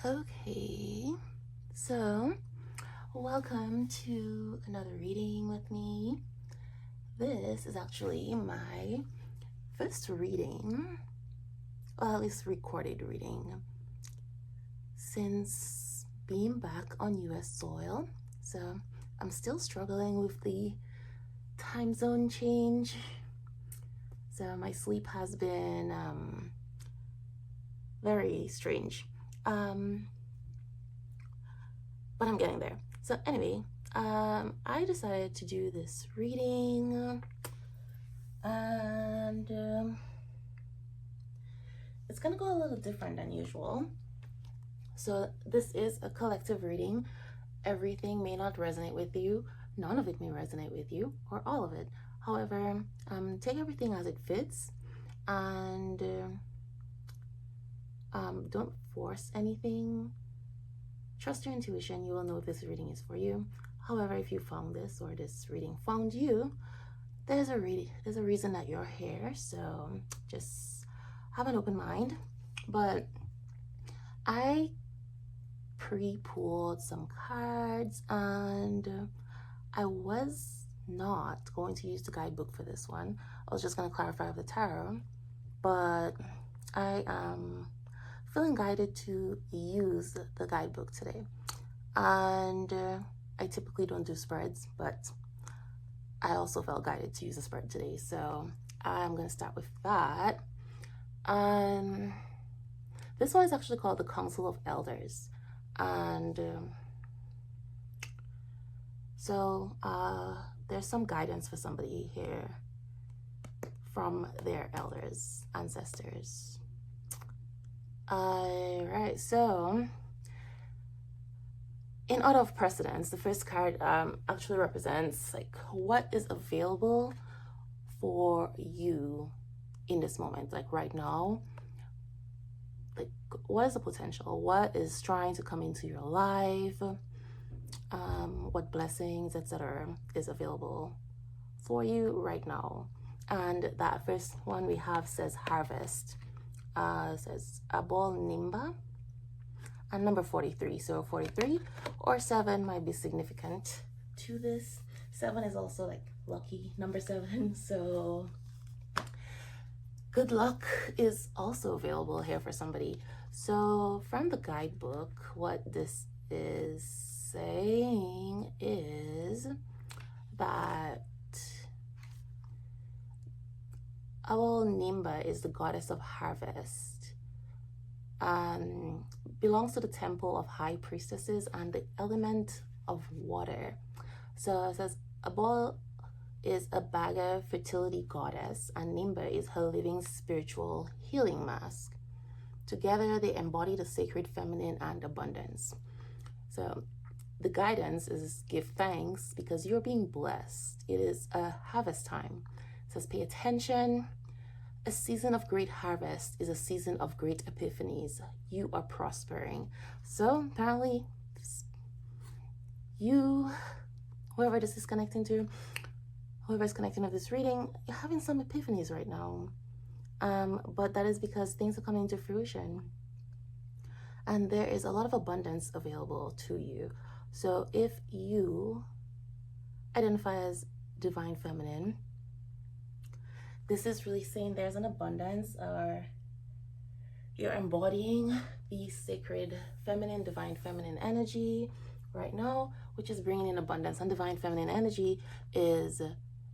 Okay, so welcome to another reading with me. This is actually my first reading, well, at least recorded reading, since being back on US soil. So I'm still struggling with the time zone change. So my sleep has been very strange. But I'm getting there. So anyway, I decided to do this reading, and it's gonna go a little different than usual. So this is a collective reading. Everything may not resonate with you. None of it may resonate with you, or all of it. However, take everything as it fits, and don't force anything. Trust your intuition. You will know if this reading is for you. However, if you found this or this reading found you, there's a reason that you're here. So just have an open mind. But I pre-pulled some cards, and I was not going to use the guidebook for this one. I was just going to clarify with the tarot, but I am feeling guided to use the guidebook today. And I typically don't do spreads, but I also felt guided to use a spread today, so I'm going to start with that. This one is actually called the Council of Elders, and so there's some guidance for somebody here from their elders, ancestors. All right, so in order of precedence, the first card actually represents like what is available for you in this moment, like right now. Like, what is the potential? What is trying to come into your life? What blessings, etc., is available for you right now? And that first one we have says harvest. Says Abol Nimba, and number 43. So 43 or 7 might be significant to this. 7 is also like lucky number 7, so good luck is also available here for somebody. So from the guidebook, what this is saying is that Awol Nimba is the goddess of harvest. Belongs to the temple of high priestesses and the element of water. So it says Abol is a Baga fertility goddess, and Nimba is her living spiritual healing mask. Together they embody the sacred feminine and abundance. So the guidance is give thanks because you're being blessed. It is a harvest time. It says pay attention. A season of great harvest is a season of great epiphanies. You are prospering. So apparently you, whoever this is connecting to, whoever's connecting with this reading, you're having some epiphanies right now. But that is because things are coming into fruition. And there is a lot of abundance available to you. So if you identify as divine feminine, this is really saying there's an abundance, or you're embodying the sacred feminine, divine feminine energy right now, which is bringing in abundance. And divine feminine energy is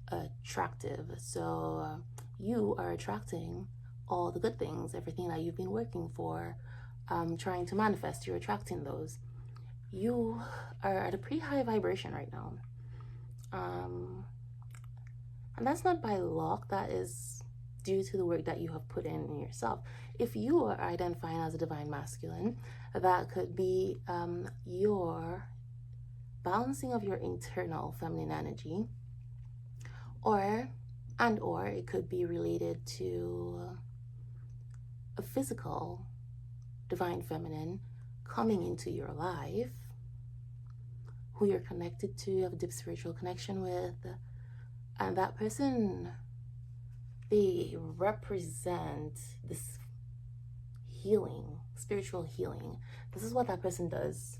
attractive. So you are attracting all the good things, everything that you've been working for, trying to manifest. You're attracting those. You are at a pretty high vibration right now. And that's not by luck. That is due to the work that you have put in yourself. If you are identifying as a divine masculine, that could be your balancing of your internal feminine energy, or it could be related to a physical divine feminine coming into your life, who you're connected to, have a deep spiritual connection with. And that person, they represent this healing spiritual healing. This is what that person does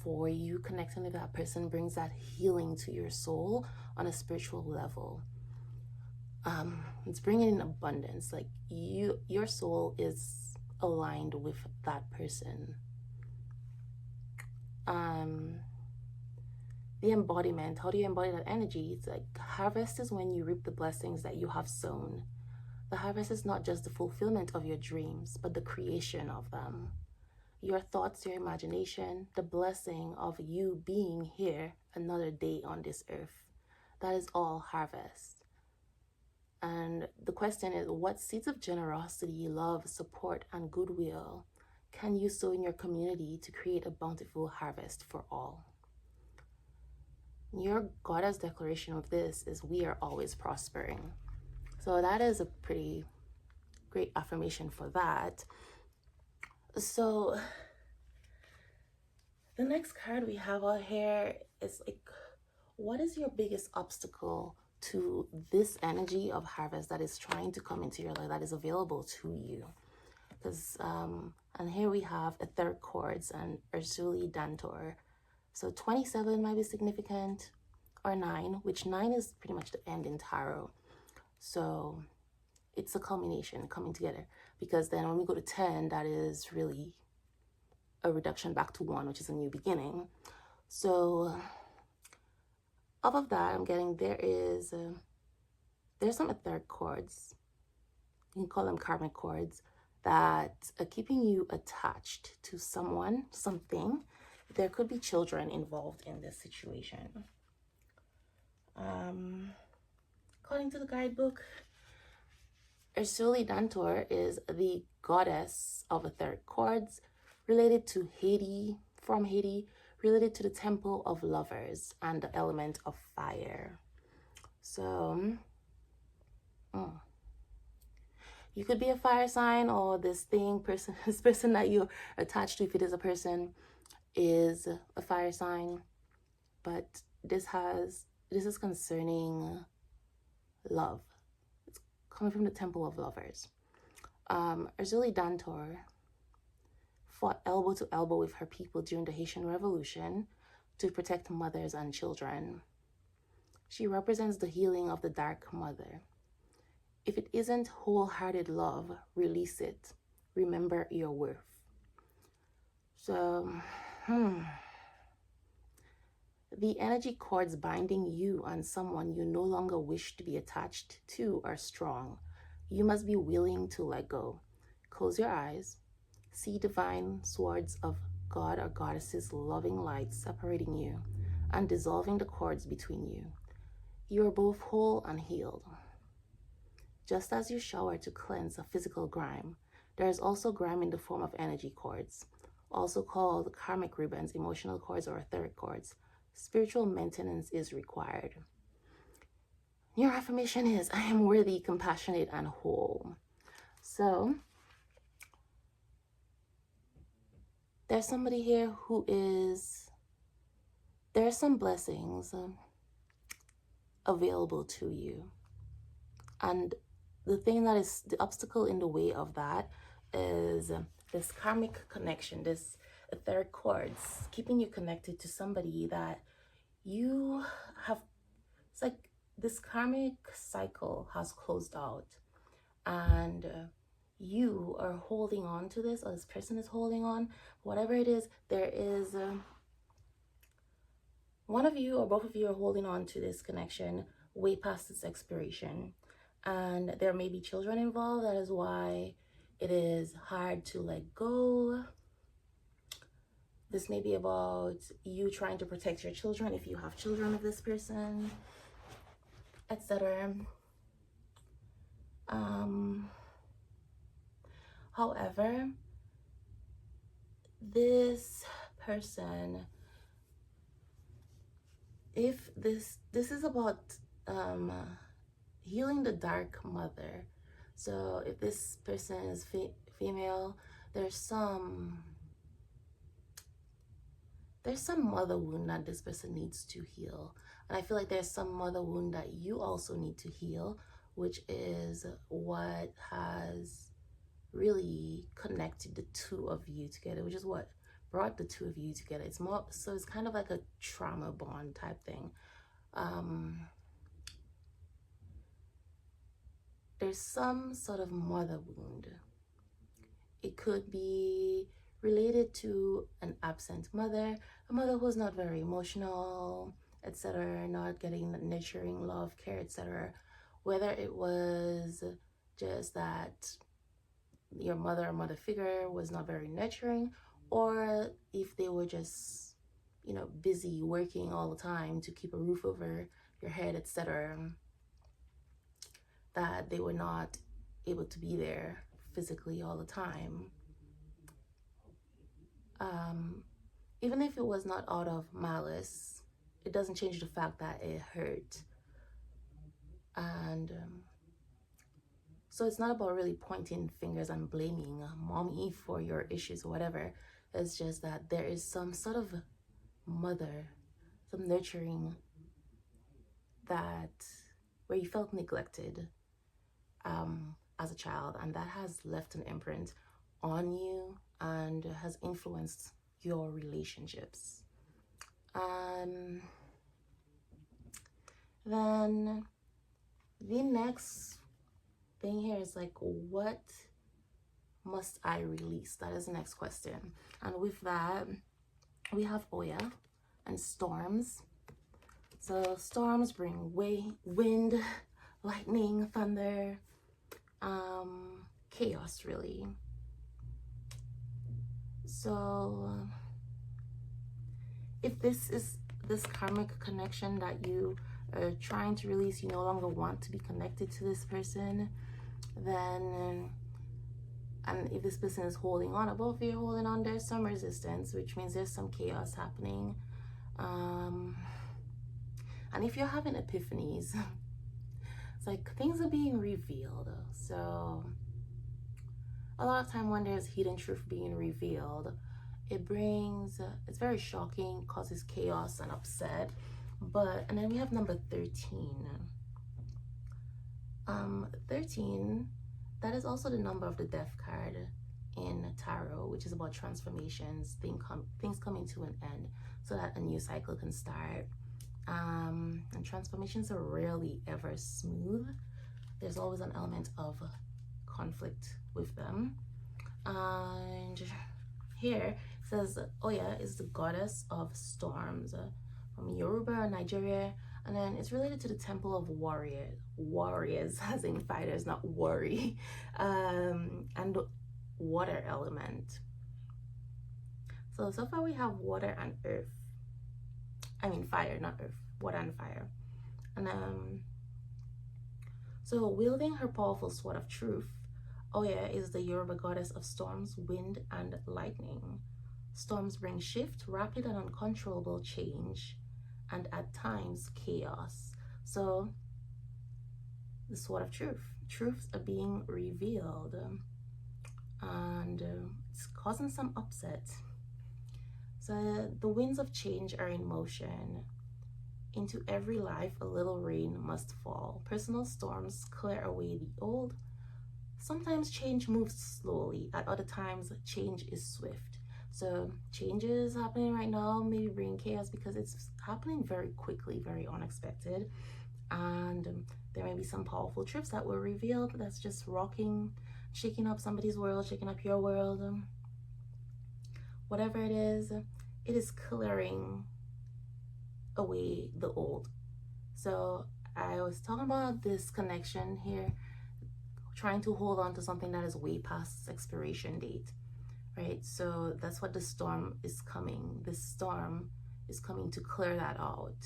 for you. Connecting with that person brings that healing to your soul on a spiritual level. It's bringing in abundance. Like your soul is aligned with that person. The embodiment, how do you embody that energy? It's like harvest is when you reap the blessings that you have sown. The harvest is not just the fulfillment of your dreams, but the creation of them. Your thoughts, your imagination, the blessing of you being here another day on this earth. That is all harvest. And the question is, what seeds of generosity, love, support, and goodwill can you sow in your community to create a bountiful harvest for all? Your goddess declaration of this is, we are always prospering. So that is a pretty great affirmation for that. So the next card we have out here is like, what is your biggest obstacle to this energy of harvest that is trying to come into your life, that is available to you? Because and here we have a third chords and Ursuli Dantor. So 27 might be significant, or 9, which 9 is pretty much the end in tarot. So it's a culmination coming together, because then when we go to 10, that is really a reduction back to 1, which is a new beginning. So off of that, I'm getting there's some third chords, you can call them karmic chords, that are keeping you attached to someone, something. There could be children involved in this situation. According to the guidebook, Ursuli Dantor is the goddess of the third chords, related to Haiti, from Haiti, related to the temple of lovers and the element of fire. So, you could be a fire sign, or this person that you're attached to, if it is a person, is a fire sign. But this is concerning love. It's coming from the temple of lovers. Ursuli Dantor fought elbow to elbow with her people during the Haitian Revolution to protect mothers and children. She represents the healing of the Dark Mother. If it isn't wholehearted love, release it. Remember your worth. So, the energy cords binding you and someone you no longer wish to be attached to are strong. You must be willing to let go. Close your eyes. See divine swords of God or goddesses' loving light separating you and dissolving the cords between you. You are both whole and healed. Just as you shower to cleanse a physical grime, there is also grime in the form of energy cords, also called karmic ribbons, emotional cords, or etheric cords. Spiritual maintenance is required. Your affirmation is, I am worthy, compassionate, and whole. So, there's somebody here who is, there are some blessings available to you. And the thing that is the obstacle in the way of that is this karmic connection, this etheric cords, keeping you connected to somebody that you have. It's like this karmic cycle has closed out, and you are holding on to this, or this person is holding on. Whatever it is, there is one of you or both of you are holding on to this connection way past its expiration. And there may be children involved. That is why it is hard to let go. This may be about you trying to protect your children if you have children of this person, etc. However, this person, if this is about healing the Dark Mother. So if this person is female, there's some mother wound that this person needs to heal. And I feel like there's some mother wound that you also need to heal, which is what has really connected the two of you together, which is what brought the two of you together. It's more, so it's kind of like a trauma bond type thing. There's some sort of mother wound. It could be related to an absent mother, a mother who's not very emotional, etc., not getting nurturing love, care, etc. Whether it was just that your mother or mother figure was not very nurturing, or if they were just, you know, busy working all the time to keep a roof over your head, etc., that they were not able to be there physically all the time. Even if it was not out of malice, it doesn't change the fact that it hurt. And so it's not about really pointing fingers and blaming mommy for your issues or whatever. It's just that there is some sort of mother, some nurturing, that where you felt neglected as a child, and that has left an imprint on you and has influenced your relationships. Then the next thing here is like, what must I release? That is the next question. And with that, we have Oya and storms. So storms bring wind, lightning, thunder, chaos, really. So if this is this karmic connection that you are trying to release, you no longer want to be connected to this person, then, and if this person is holding on, or both of you are holding on, there's some resistance, which means there's some chaos happening. And if you're having epiphanies, it's like things are being revealed. So a lot of time when there's hidden truth being revealed, it's very shocking, causes chaos and upset. And then we have number 13. 13, that is also the number of the death card in tarot, which is about transformations, things coming to an end so that a new cycle can start. And transformations are rarely ever smooth. There's always an element of conflict with them. And here it says Oya is the goddess of storms, from Yoruba, Nigeria, and then it's related to the temple of warriors as in fighters, not worry, and water element. So far we have water and earth. I mean fire, not earth, water and fire. And so wielding her powerful sword of truth, Oya is the Yoruba goddess of storms, wind, and lightning. Storms bring shift, rapid and uncontrollable change, and at times chaos. So the sword of truths are being revealed, and it's causing some upset. So the winds of change are in motion. Into every life a little rain must fall. Personal storms clear away the old. Sometimes change moves slowly, at other times change is swift. So change is happening right now, maybe bringing chaos because it's happening very quickly, very unexpected. And there may be some powerful truths that were revealed that's just rocking, shaking up somebody's world, shaking up your world. Whatever it is clearing away the old. So I was talking about this connection here, trying to hold on to something that is way past its expiration date, right? So that's what the storm is coming. This storm is coming to clear that out.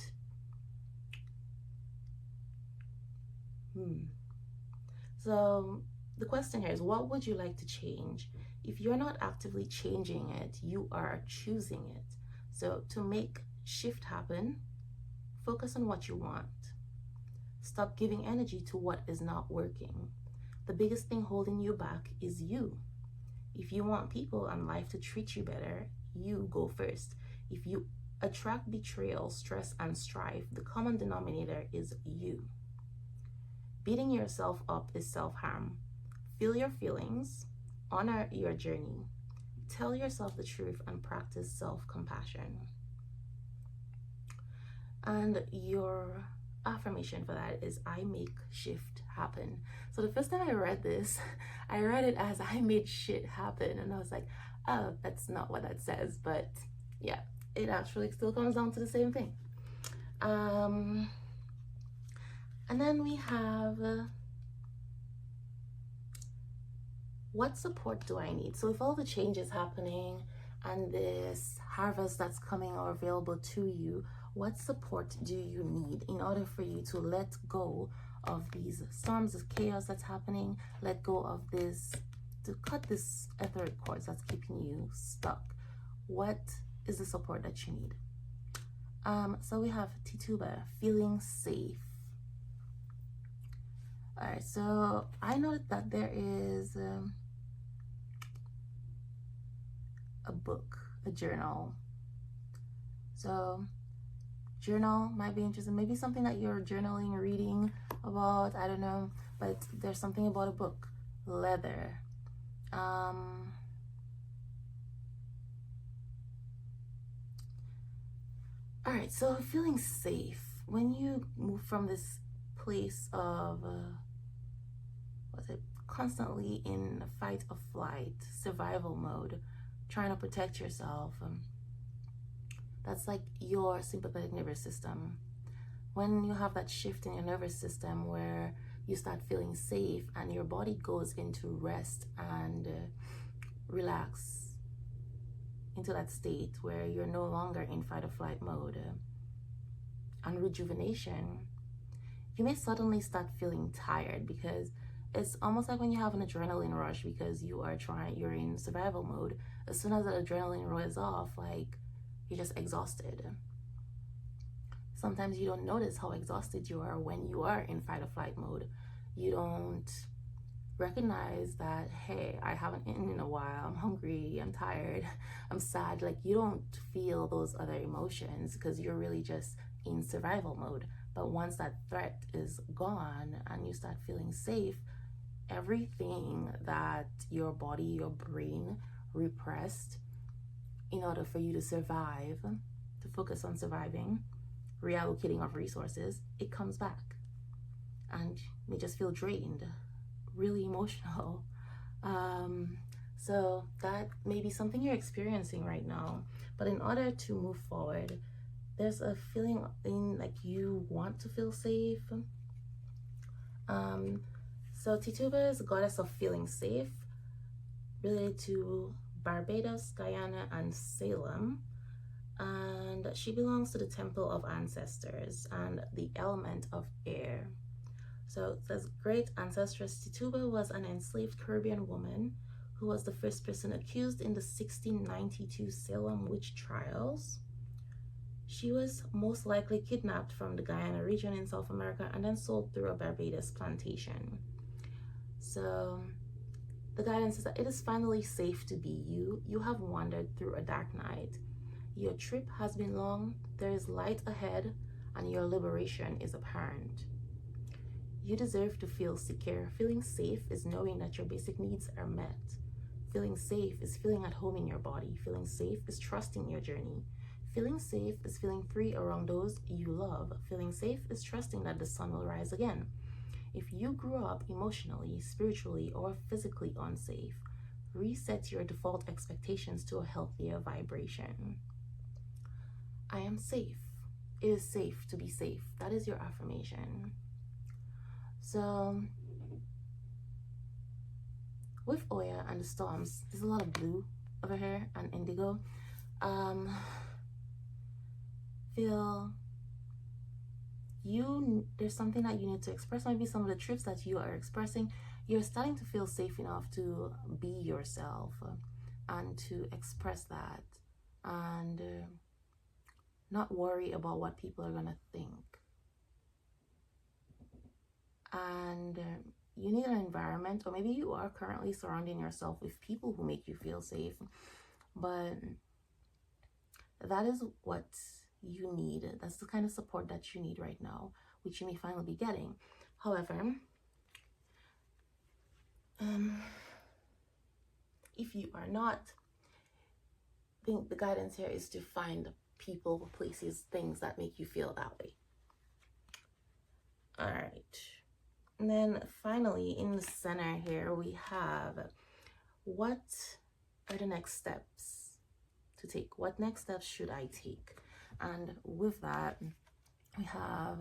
So the question here is, what would you like to change? If you're not actively changing it, you are choosing it. So to make shift happen, focus on what you want. Stop giving energy to what is not working. The biggest thing holding you back is you. If you want people and life to treat you better, you go first. If you attract betrayal, stress, and strife, the common denominator is you. Beating yourself up is self-harm. Feel your feelings, honor your journey, tell yourself the truth, and practice self-compassion. And your affirmation for that is, I make shift happen. So the first time I read this, I read it as I made shit happen. And I was like, oh, that's not what that says. But yeah, it actually still comes down to the same thing. And then we have, what support do I need? So if all the changes happening and this harvest that's coming or available to you, what support do you need in order for you to let go of these storms of chaos that's happening, let go of this, to cut this etheric cords that's keeping you stuck? What is the support that you need? So we have Tituba, feeling safe. All right, so I know that there is a book, a journal. So journal might be interesting, maybe something that you're journaling, reading about, I don't know, but there's something about a book. Leather. All right, so feeling safe. When you move from this place of constantly in fight or flight, survival mode, trying to protect yourself, that's like your sympathetic nervous system. When you have that shift in your nervous system where you start feeling safe and your body goes into rest and relax, into that state where you're no longer in fight or flight mode, and rejuvenation, you may suddenly start feeling tired, because it's almost like when you have an adrenaline rush because you're in survival mode. As soon as that adrenaline wears off, like, you're just exhausted. Sometimes you don't notice how exhausted you are when you are in fight or flight mode. You don't recognize that, hey, I haven't eaten in a while, I'm hungry, I'm tired, I'm sad. Like, you don't feel those other emotions because you're really just in survival mode. But once that threat is gone and you start feeling safe, everything that your body, your brain repressed in order for you to survive, to focus on surviving, reallocating of resources, it comes back. And you just feel drained, really emotional. So that may be something you're experiencing right now. But in order to move forward, there's a feeling in like you want to feel safe. So Tituba is a goddess of feeling safe, related to Barbados, Guyana, and Salem. And she belongs to the temple of ancestors and the element of air. So it says, great ancestress Tituba was an enslaved Caribbean woman who was the first person accused in the 1692 Salem witch trials. She was most likely kidnapped from the Guyana region in South America and then sold through a Barbados plantation. So the guidance is that it is finally safe to be you. You have wandered through a dark night. Your trip has been long, there is light ahead, and your liberation is apparent. You deserve to feel secure. Feeling safe is knowing that your basic needs are met. Feeling safe is feeling at home in your body. Feeling safe is trusting your journey. Feeling safe is feeling free around those you love. Feeling safe is trusting that the sun will rise again. If you grew up emotionally, spiritually, or physically unsafe, reset your default expectations to a healthier vibration. I am safe. It is safe to be safe. That is your affirmation. So with Oya and the storms, there's a lot of blue over here and indigo. There's something that you need to express. Maybe some of the truths that you are expressing, you're starting to feel safe enough to be yourself and to express that and not worry about what people are gonna think. And you need an environment, or maybe you are currently surrounding yourself with people who make you feel safe, but that is what you need. That's the kind of support that you need right now, which you may finally be getting. However, if you are not, I think the guidance here is to find people, places, things that make you feel that way. All right. And then finally, in the center here, we have, what are the next steps to take? What next steps should I take? And with that, we have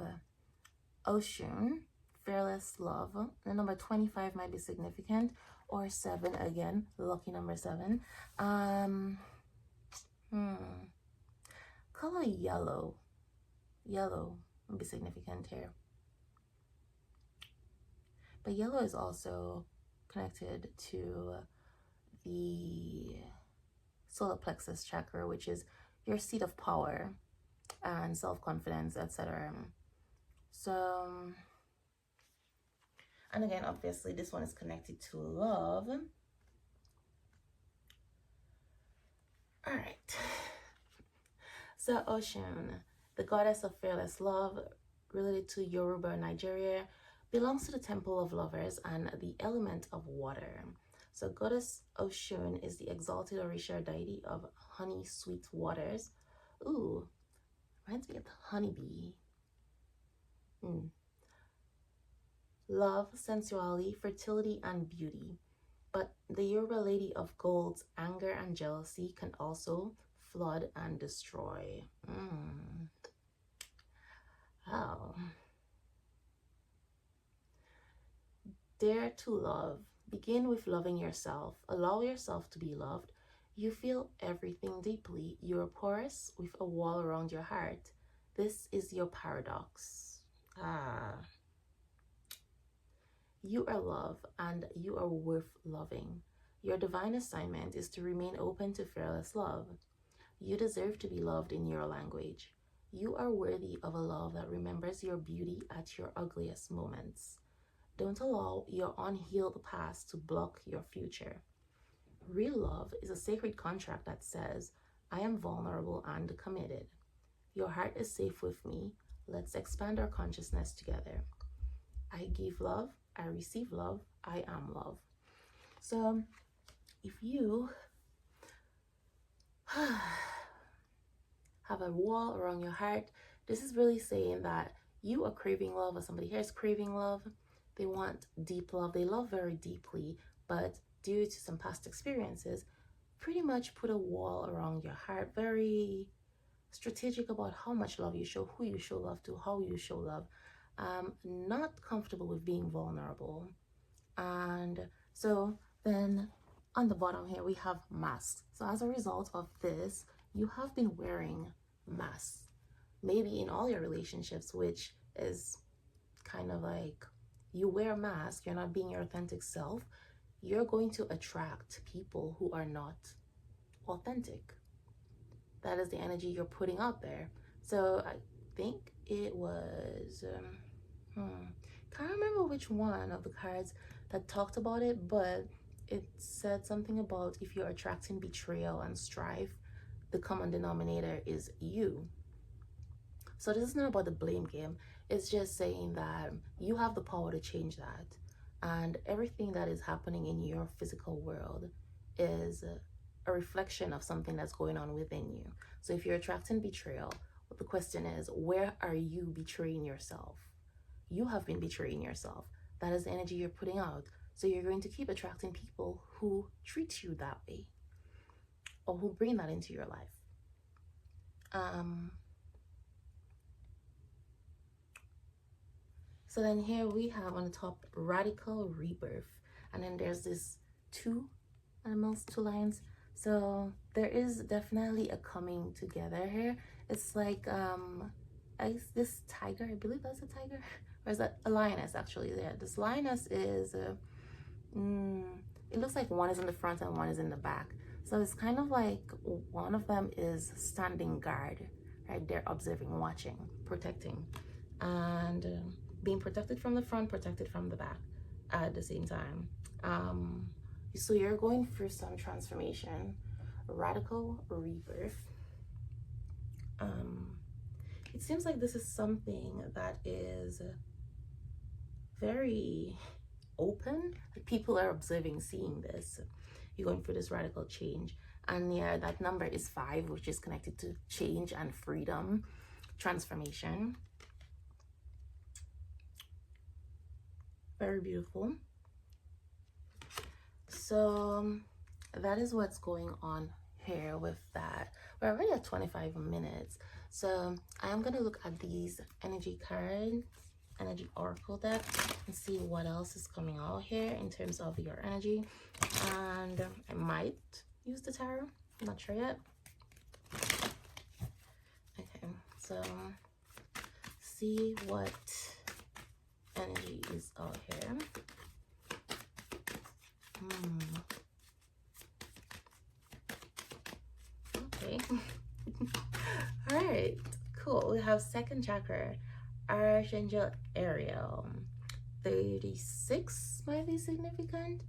Ocean, Fearless Love. The number 25 might be significant, or 7 again, the lucky number 7. Color yellow. Yellow would be significant here. But yellow is also connected to the solar plexus chakra, which is your seat of power and self-confidence, etc. So, and again, obviously this one is connected to love. All right. So Ocean, the goddess of fearless love, related to Yoruba, Nigeria, belongs to the temple of lovers and the element of water. So goddess Oshun is the exalted Orisha deity of honey sweet waters. Ooh, reminds me of the honeybee. Love, sensuality, fertility, and beauty. But the Yoruba lady of gold's anger and jealousy can also flood and destroy. Oh. Dare to love. Begin with loving yourself. Allow yourself to be loved. You feel everything deeply. You're porous with a wall around your heart. This is your paradox. You are love and you are worth loving. Your divine assignment is to remain open to fearless love. You deserve to be loved in your language. You are worthy of a love that remembers your beauty at your ugliest moments. Don't allow your unhealed past to block your future. Real love is a sacred contract that says, I am vulnerable and committed. Your heart is safe with me. Let's expand our consciousness together. I give love. I receive love. I am love. So if you have a wall around your heart, this is really saying that you are craving love, or somebody here is craving love. They want deep love. They love very deeply, but due to some past experiences, pretty much put a wall around your heart. Very strategic about how much love you show, who you show love to, how you show love. Not comfortable with being vulnerable. And so then on the bottom here, we have masks. So as a result of this, you have been wearing masks. Maybe in all your relationships, which is kind of like, you wear a mask, you're not being your authentic self, you're going to attract people who are not authentic. That is the energy you're putting out there. So I think it was, can't remember which one of the cards that talked about it, but it said something about if you're attracting betrayal and strife, the common denominator is you. So this is not about the blame game. It's just saying that you have the power to change that. And everything that is happening in your physical world is a reflection of something that's going on within you. So if you're attracting betrayal, the question is, where are you betraying yourself? You have been betraying yourself. That is the energy you're putting out. So you're going to keep attracting people who treat you that way, or who bring that into your life. So then here we have on the top, radical rebirth. And then there's this 2 animals, 2 lions. So there is definitely a coming together here. It's like this tiger, I believe that's a tiger. Or is that a lioness actually? Yeah, this lioness is, it looks like one is in the front and one is in the back. So it's kind of like one of them is standing guard, right? They're observing, watching, protecting. And being protected from the front, protected from the back at the same time. So you're going through some transformation, radical rebirth. It seems like this is something that is very open. People are observing, seeing this. you're going through this radical change. And yeah, that number is 5, which is connected to change and freedom, transformation. Very beautiful. So that is what's going on here with that. We're already at 25 minutes. So I am going to look at these energy cards, energy oracle deck, and see what else is coming out here in terms of your energy. And I might use the tarot. I'm not sure yet. Okay, so see what energy is out here. Okay. All right, cool. We have second chakra, Archangel Ariel. 36 might be significant,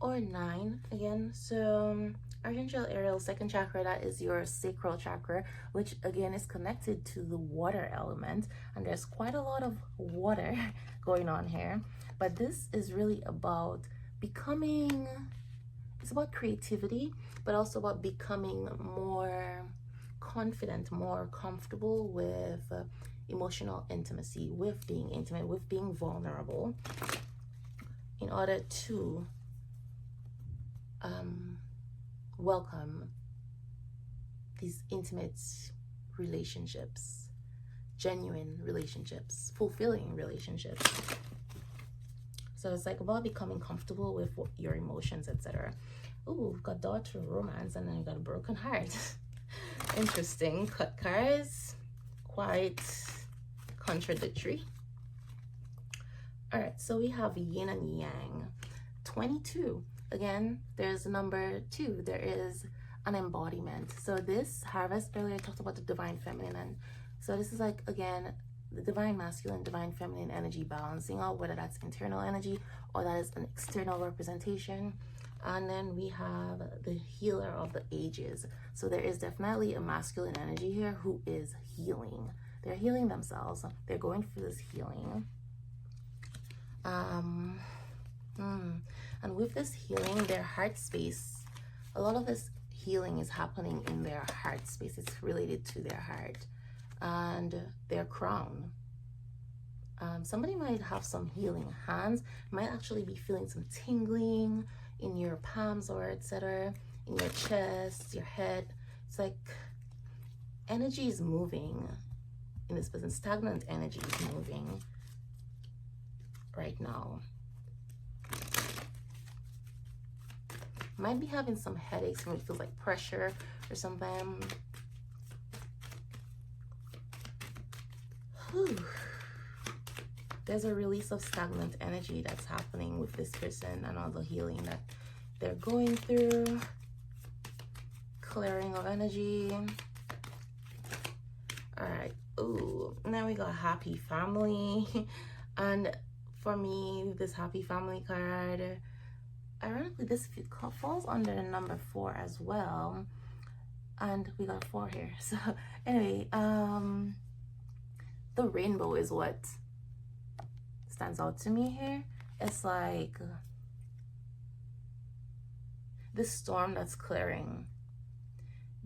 or 9 again. So Archangel Ariel, second chakra, that is your sacral chakra, which again is connected to the water element, and there's quite a lot of water going on here. But this is really about becoming, it's about creativity, but also about becoming more confident, more comfortable with emotional intimacy, with being intimate, with being vulnerable, in order to welcome these intimate relationships, genuine relationships, fulfilling relationships. So it's like about becoming comfortable with your emotions, etc. Oh, we've got daughter romance, and then we've got a broken heart. Interesting. Cut cards, quite contradictory. All right, so we have yin and yang. 22. Again, there's number 2. There is an embodiment. So this harvest, earlier I talked about the divine feminine, and so this is like, again, the divine masculine, divine feminine energy balancing out, whether that's internal energy or that is an external representation. And then we have the healer of the ages. So there is definitely a masculine energy here who is healing. They're healing themselves. They're going through this healing. And with this healing, their heart space, a lot of this healing is happening in their heart space. It's related to their heart and their crown. Somebody might have some healing hands, might actually be feeling some tingling in your palms or etc., in your chest, your head. It's like energy is moving in this person. Stagnant energy is moving right now. Might be having some headaches when it feels like pressure or something. Whew. There's a release of stagnant energy that's happening with this person and all the healing that they're going through. Clearing of energy. All right. Ooh, now we got happy family. And for me, this happy family card, ironically, this falls under the number 4 as well. And we got 4 here. So anyway, the rainbow is what stands out to me here. It's like this storm that's clearing.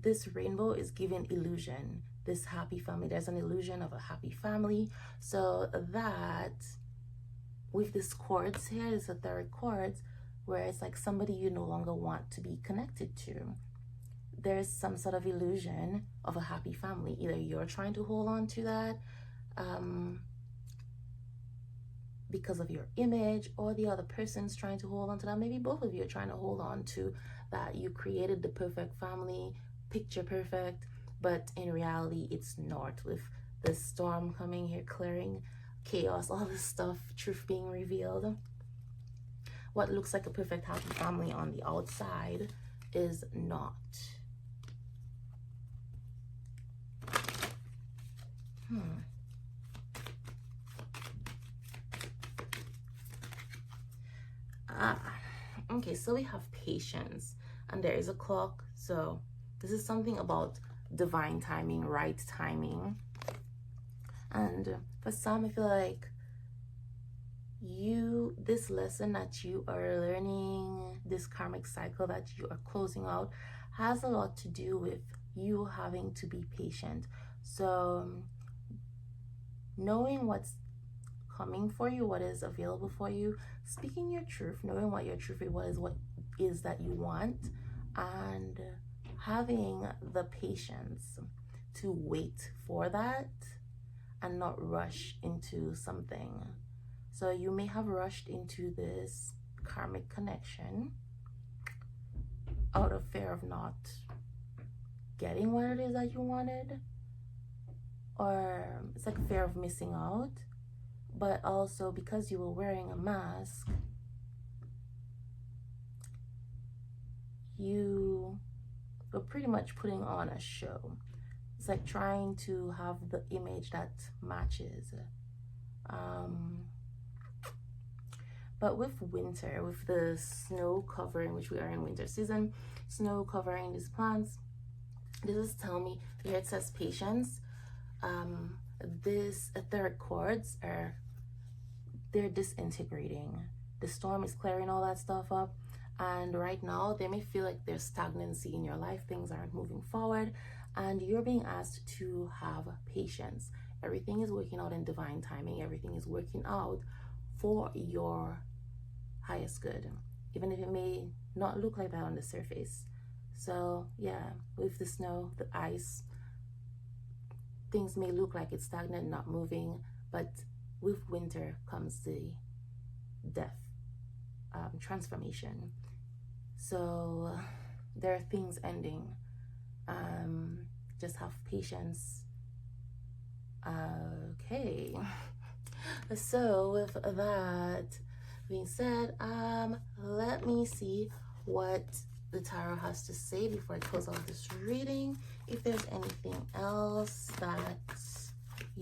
This rainbow is giving illusion. This happy family, there's an illusion of a happy family. So that with this chords here, it's a third chords, where it's like somebody you no longer want to be connected to. There's some sort of illusion of a happy family. Either you're trying to hold on to that because of your image, or the other person's trying to hold on to that. Maybe both of you are trying to hold on to that. You created the perfect family, picture perfect, but in reality it's not. With the storm coming here, clearing, chaos, all this stuff, truth being revealed. What looks like a perfect happy family on the outside is not. Okay, so we have patience, and there is a clock. So this is something about divine timing, right timing. And for some, I feel like this lesson that you are learning, this karmic cycle that you are closing out, has a lot to do with you having to be patient. So knowing what's coming for you, what is available for you, speaking your truth, knowing what your truth is, what is that you want, and having the patience to wait for that and not rush into something. So you may have rushed into this karmic connection out of fear of not getting what it is that you wanted, or it's like fear of missing out, but also because you were wearing a mask, you were pretty much putting on a show. It's like trying to have the image that matches. But with winter, with the snow covering, which we are in winter season, snow covering these plants, this is telling me here it says patience. This etheric cords they're disintegrating. The storm is clearing all that stuff up, and right now they may feel like there's stagnancy in your life, things aren't moving forward, and you're being asked to have patience. Everything is working out in divine timing. Everything is working out for your highest good, even if it may not look like that on the surface. So yeah, with the snow, the ice, things may look like it's stagnant, not moving, but with winter comes the death, transformation. So there are things ending. Just have patience. Okay. So with that being said, let me see what the tarot has to say before I close out this reading. If there's anything else that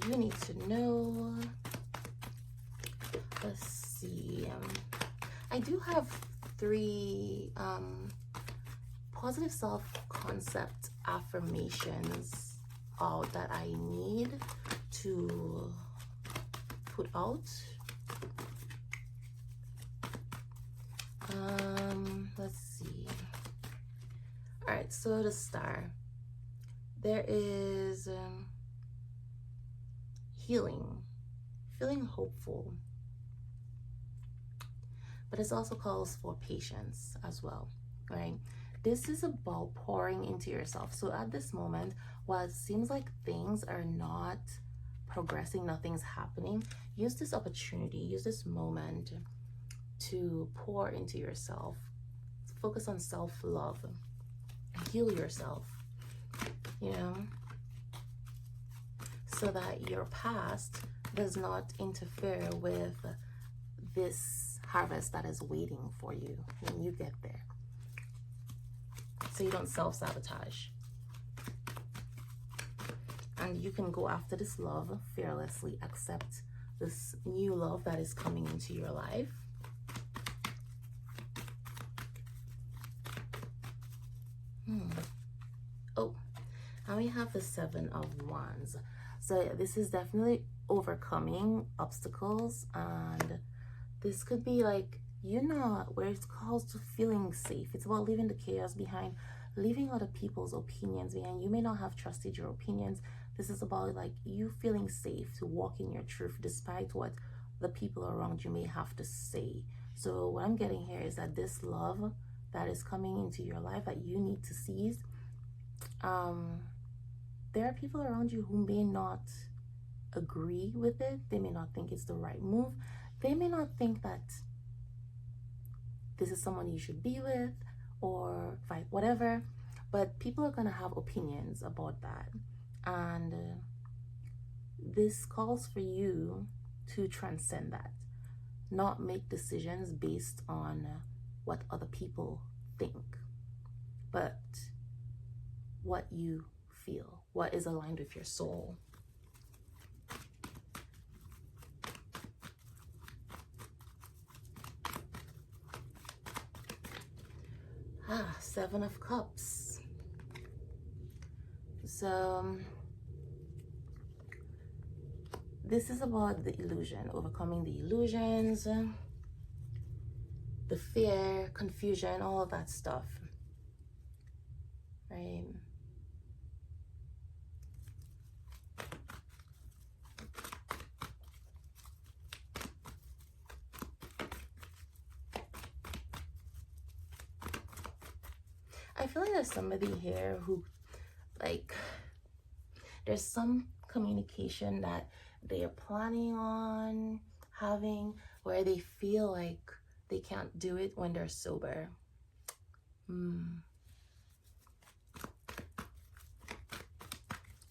you need to know. Let's see. I do have 3 positive self-concept affirmations out that I need to put out. Let's see. All right, so the star. There is healing, feeling hopeful, but it also calls for patience as well, right? This is about pouring into yourself. So at this moment, while it seems like things are not progressing, nothing's happening, use this opportunity, use this moment to pour into yourself. Focus on self-love. Heal yourself, you know, so that your past does not interfere with this harvest that is waiting for you when you get there. So you don't self-sabotage. And you can go after this love fearlessly, accept this new love that is coming into your life. Oh, and we have the 7 of Wands. So this is definitely overcoming obstacles, and this could be like, you know, where it's called to feeling safe. It's about leaving the chaos behind, leaving other people's opinions behind. You may not have trusted your opinions. This is about like you feeling safe to walk in your truth despite what the people around you may have to say. So what I'm getting here is that this love that is coming into your life that you need to seize, there are people around you who may not agree with it. They may not think it's the right move. They may not think that this is someone you should be with or fight, whatever, but people are going to have opinions about that. And this calls for you to transcend that, not make decisions based on what other people think, but what you feel, what is aligned with your soul. Ah, 7 of Cups. So this is about the illusion, overcoming the illusions, the fear, confusion, all that stuff, right? I feel like there's somebody here who, like, there's some communication that they are planning on having where they feel like they can't do it when they're sober. So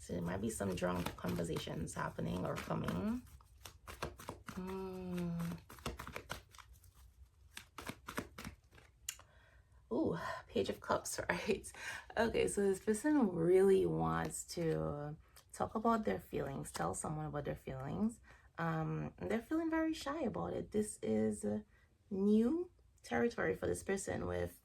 there might be some drunk conversations happening or coming. Ooh, Page of Cups, right? Okay, so this person really wants to talk about their feelings, tell someone about their feelings. They're feeling very shy about it. This is new territory for this person with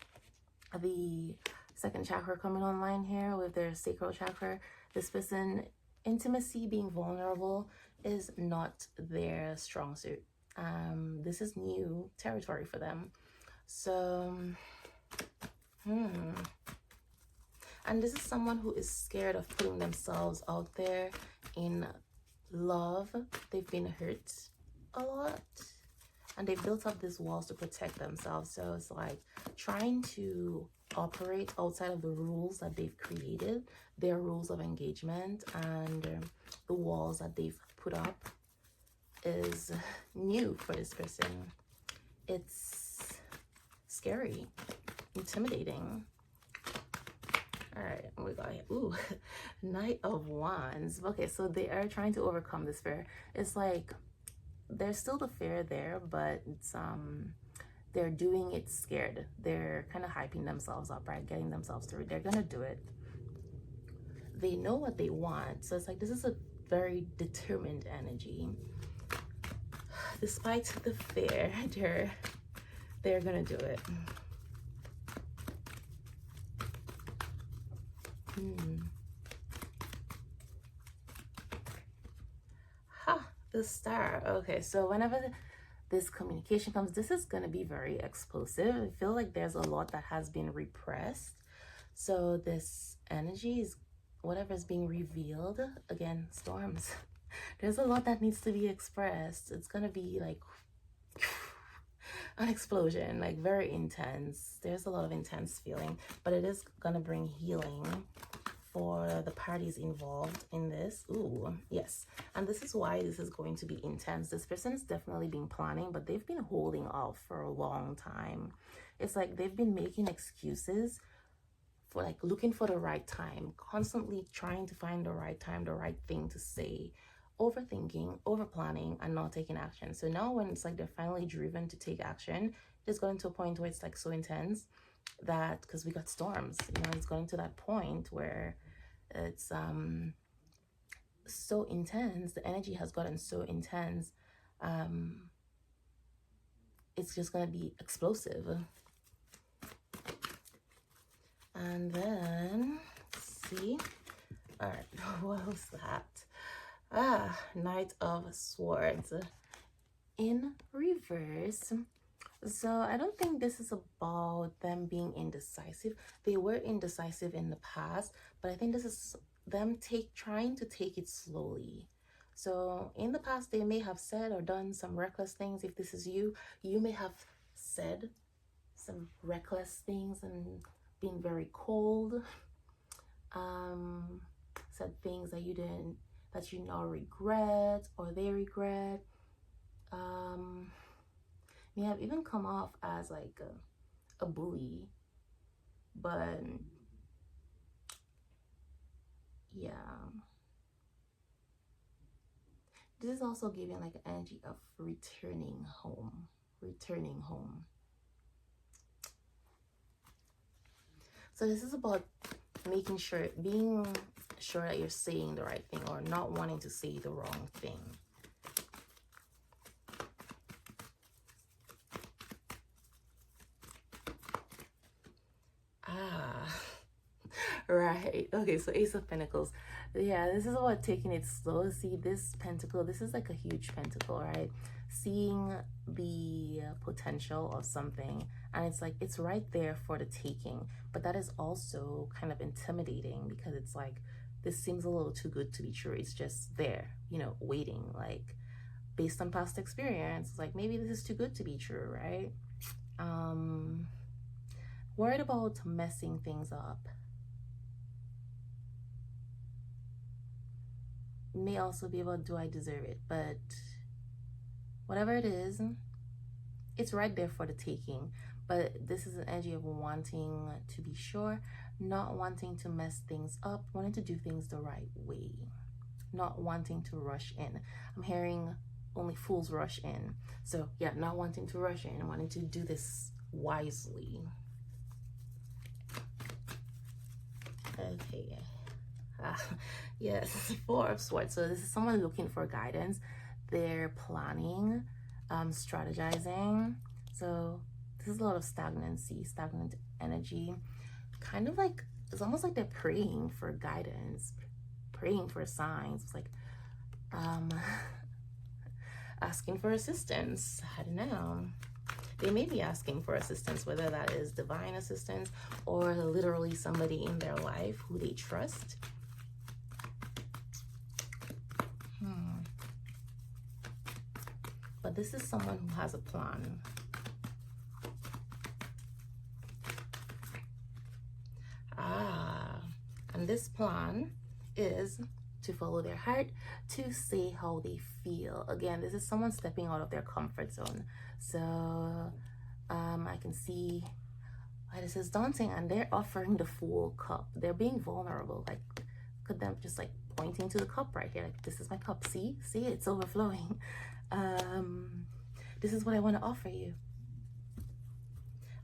the second chakra coming online here with their sacral chakra. This person, intimacy, being vulnerable is not their strong suit. This is new territory for them. So, and this is someone who is scared of putting themselves out there in love. They've been hurt a lot and they built up these walls to protect themselves. So it's like trying to operate outside of the rules that they've created, their rules of engagement, and the walls that they've put up is new for this person. It's scary, intimidating. All right, we got here. Ooh, Knight of Wands. Okay, so they are trying to overcome this fear. It's like there's still the fear there, but it's they're doing it scared. They're kind of hyping themselves up, right? Getting themselves through. They're gonna do it. They know what they want, so it's like this is a very determined energy. Despite the fear, they're gonna do it. The Star. Okay, so whenever this communication comes, this is going to be very explosive. I feel like there's a lot that has been repressed. So this energy is whatever is being revealed. Again, storms. There's a lot that needs to be expressed. It's going to be like an explosion, like very intense. There's a lot of intense feeling, but it is going to bring healing for the parties involved in this. Ooh, yes. And this is why this is going to be intense. This person is definitely been planning, but they've been holding off for a long time. It's like they've been making excuses for like looking for the right time, constantly trying to find the right time, the right thing to say, overthinking, over planning, and not taking action. So now when it's like they're finally driven to take action, it's going to a point where it's like so intense that, because we got storms, you know, it's going to that point where it's so intense, the energy has gotten so intense, it's just gonna be explosive. And then let's see, all right, what was that? Knight of Swords in reverse. So I don't think this is about them being indecisive. They were indecisive in the past, but I think this is them trying to take it slowly. So in the past, they may have said or done some reckless things. If this is you, you may have said some reckless things and been very cold. Said things that you didn't, that you now regret or they regret. May have even come off as like a bully, but yeah, this is also giving like an energy of returning home. So this is about making sure, being sure that you're saying the right thing or not wanting to say the wrong thing. Right. Okay, so Ace of Pentacles. Yeah, this is about taking it slow. See, this pentacle, this is like a huge pentacle, right? Seeing the potential of something, and it's like it's right there for the taking, but that is also kind of intimidating because it's like this seems a little too good to be true. It's just there, you know, waiting, like based on past experience. It's like maybe this is too good to be true, right? Worried about messing things up. May also be about, do I deserve it? But whatever it is, it's right there for the taking. But this is an energy of wanting to be sure, not wanting to mess things up, wanting to do things the right way, not wanting to rush in. I'm hearing only fools rush in. So yeah, not wanting to rush in, wanting to do this wisely. Okay. Yes, Four of Swords. So this is someone looking for guidance. They're planning, strategizing. So this is a lot of stagnancy, stagnant energy. Kind of like, it's almost like they're praying for guidance, praying for signs. It's like asking for assistance. I don't know. They may be asking for assistance, whether that is divine assistance or literally somebody in their life who they trust. But this is someone who has a plan. And this plan is to follow their heart, to say how they feel. Again, this is someone stepping out of their comfort zone. So I can see why this is daunting, and they're offering the full cup. They're being vulnerable. Like, look at them just like pointing to the cup right here. Like, this is my cup. See, it's overflowing. This is what I want to offer you.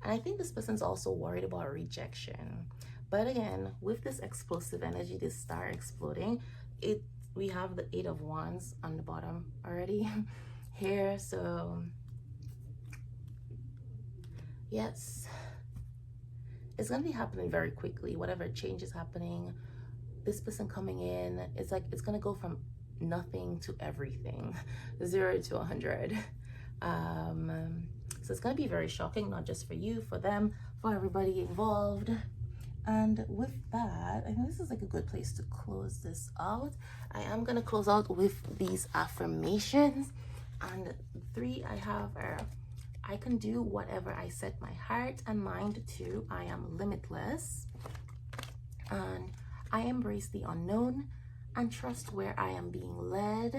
And I think this person's also worried about rejection. But again, with this explosive energy, this star exploding, we have the Eight of Wands on the bottom already here. So yes, it's going to be happening very quickly. Whatever change is happening, this person coming in, it's like it's going to go from nothing to everything, 0 to 100. So it's going to be very shocking, not just for you, for them, for everybody involved. And with that, I think this is like a good place to close this out. I am going to close out with these affirmations. And 3 I have are, I can do whatever I set my heart and mind to. I am limitless. And I embrace the unknown and trust where I am being led.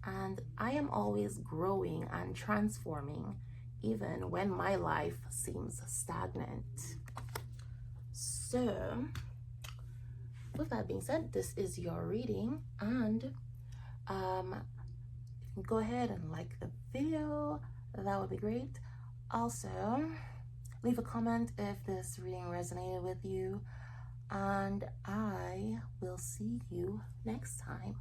And I am always growing and transforming, even when my life seems stagnant. So, with that being said, this is your reading, and go ahead and like the video. That would be great. Also, leave a comment if this reading resonated with you, and I will see you next time.